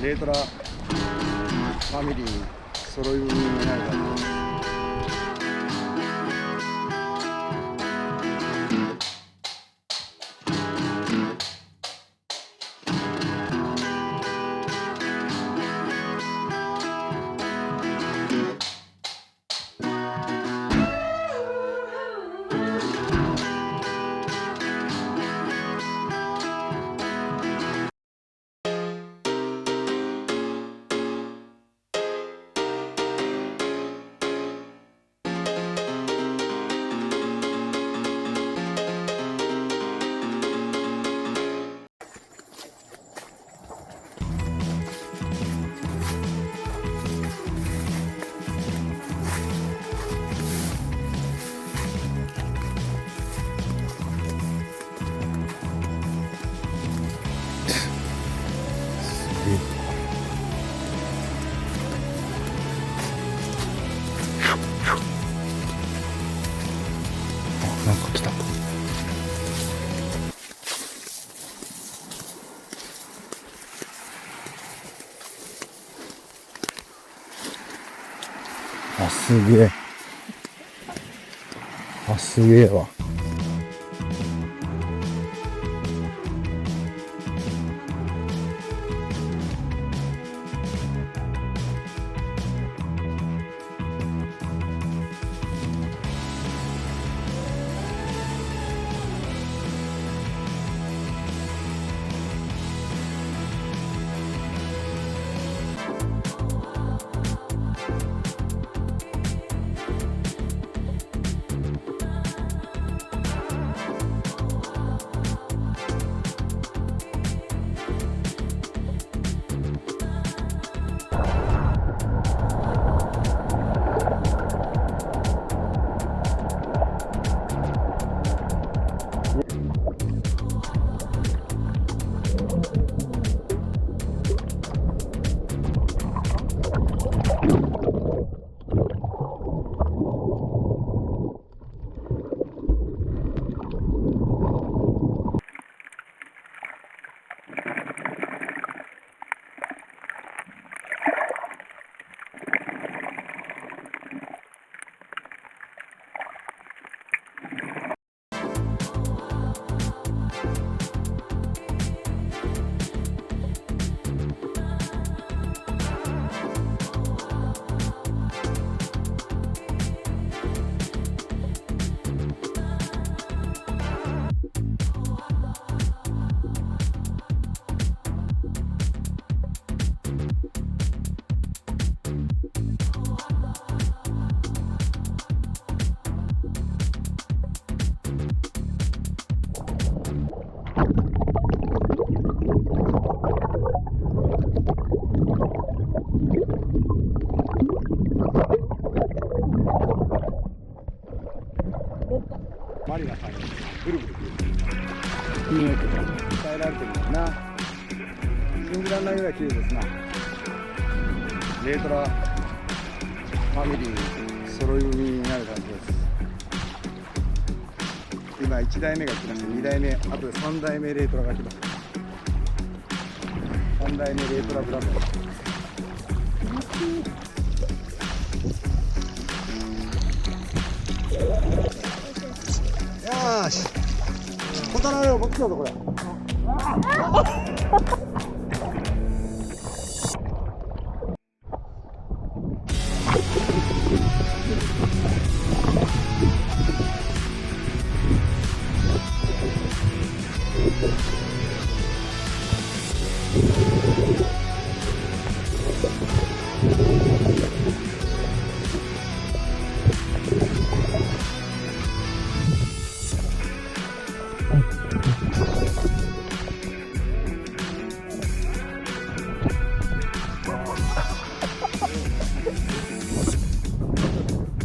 レイトラファミリー揃い踏みになる感じです。なんか来た。あ、すげえ。あ、すげえわ。マリナさんにぐるぐる見えてた伝えられてるんだな。信じられないぐらい綺麗ですな。レイトラファミリー揃い踏みになる感じです。今1台目が来ました。2台目、あとで3台目レイトラが来ます。3台目レイトラブラボー。よし、小棚よ、こっちだぞこれ。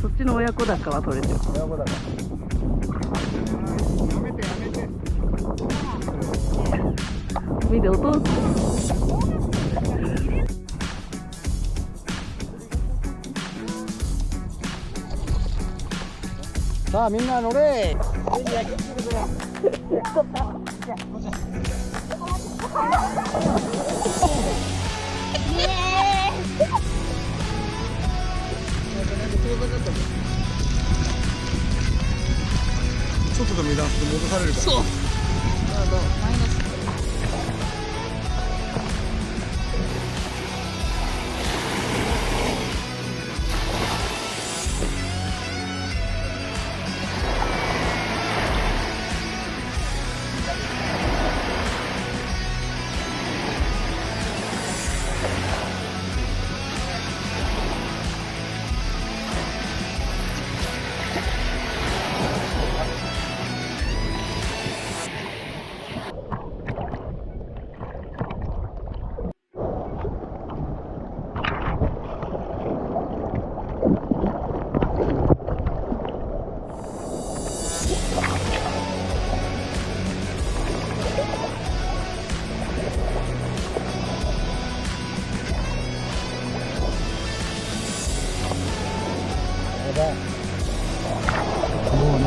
そっちの親子鷹は取れてる。親子だから。やめてやめて。見て、お父さん。さあみんな乗れ。ちょっとでも油断すると戻されるから。そう。マイナス。もうね、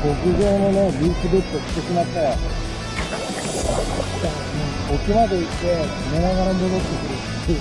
極上のね、ビーチベッドしてしまったよ。沖まで行って、寝ながら戻ってくるっていう。